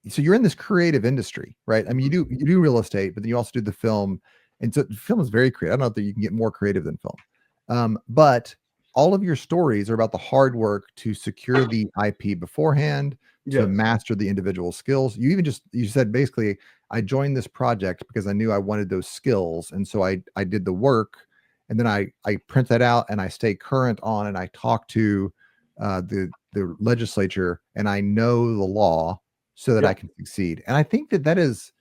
so you're in this creative industry, right? I mean, you do real estate, but then you also do the film, and so film is very creative. I don't know if you can get more creative than film, but all of your stories are about the hard work to secure the IP beforehand, to Yes. master the individual skills. You said basically, I joined this project because I knew I wanted those skills, and so I did the work, and then I print that out and I stay current on, and I talk to the legislature, and I know the law so that Yeah. I can succeed. And I think that is,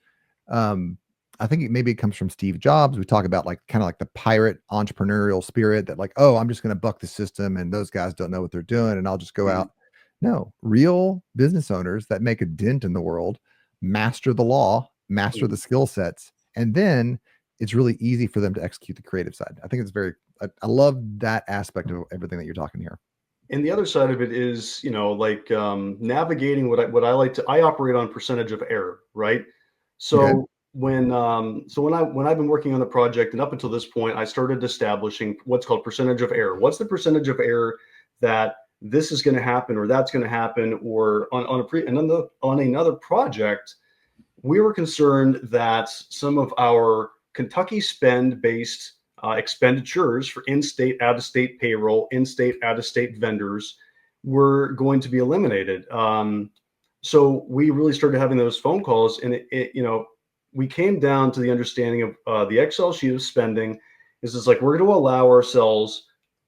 um, I think maybe it comes from Steve Jobs. We talk about like kind of like the pirate entrepreneurial spirit that like, oh, I'm just going to buck the system and those guys don't know what they're doing and I'll just go Mhm. out. No, real business owners that make a dent in the world master the law, master the Mhm. skill sets, and then it's really easy for them to execute the creative side. I think it's I love that aspect of everything that you're talking here. And the other side of it is, like navigating I operate on percentage of error, right? Okay. So when I've been working on the project and up until this point, I started establishing what's called percentage of error. What's the percentage of error that this is going to happen or that's going to happen, or on another project, we were concerned that some of our Kentucky spend based expenditures for in-state, out-of-state payroll, in-state, out-of-state vendors were going to be eliminated. So we really started having those phone calls, and we came down to the understanding of the Excel sheet of spending. Is like we're going to allow ourselves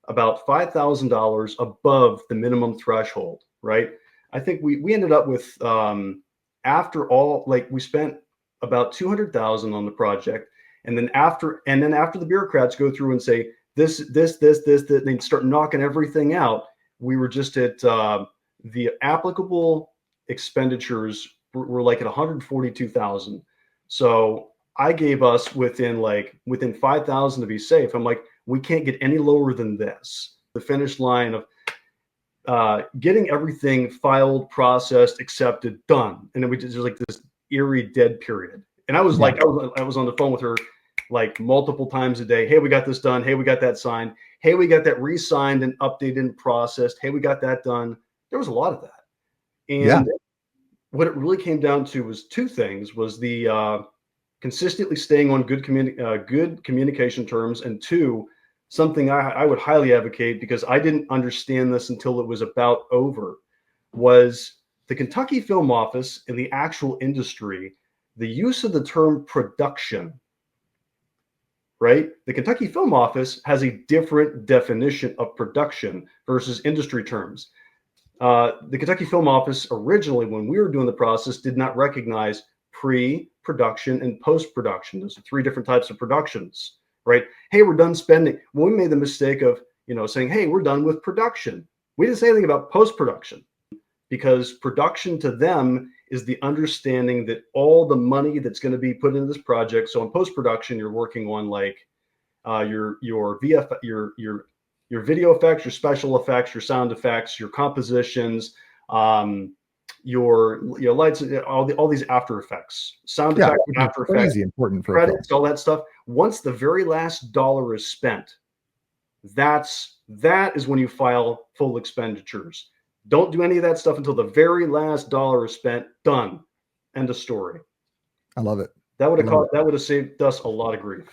about $5,000 above the minimum threshold, right? I think we ended up with after all, like we spent about 200,000 on the project, and then after the bureaucrats go through and say this, they start knocking everything out. We were just at the applicable expenditures were like at 142,000. So I gave us within 5,000 to be safe. I'm like, we can't get any lower than this. The finish line of getting everything filed, processed, accepted, done, and then there's like this eerie dead period. And I was Yeah. like, I was on the phone with her like multiple times a day. Hey, we got this done. Hey, we got that signed. Hey, we got that re-signed and updated and processed. Hey, we got that done. There was a lot of that. Yeah. And what it really came down to was two things: was the consistently staying on good communication terms, and two, something I would highly advocate because I didn't understand this until it was about over, was the Kentucky Film Office in the actual industry, the use of the term production, right? The Kentucky Film Office has a different definition of production versus industry terms. The Kentucky Film Office originally, when we were doing the process, did not recognize pre-production and post-production. Those are three different types of productions, right? Hey, we're done spending. Well, we made the mistake of, saying, hey, we're done with production. We didn't say anything about post-production, because production to them is the understanding that all the money that's going to be put into this project. So in post-production, you're working on like your VF, your video effects, your special effects, your sound effects, your compositions, your lights, all these After Effects, sound Yeah. effects, Which is After Effects, crazy important for a film. credits, all that stuff. Once the very last dollar is spent, that is when you file full expenditures. Don't do any of that stuff until the very last dollar is spent. Done. End of story. I love it. That would I love it. have saved us a lot of grief.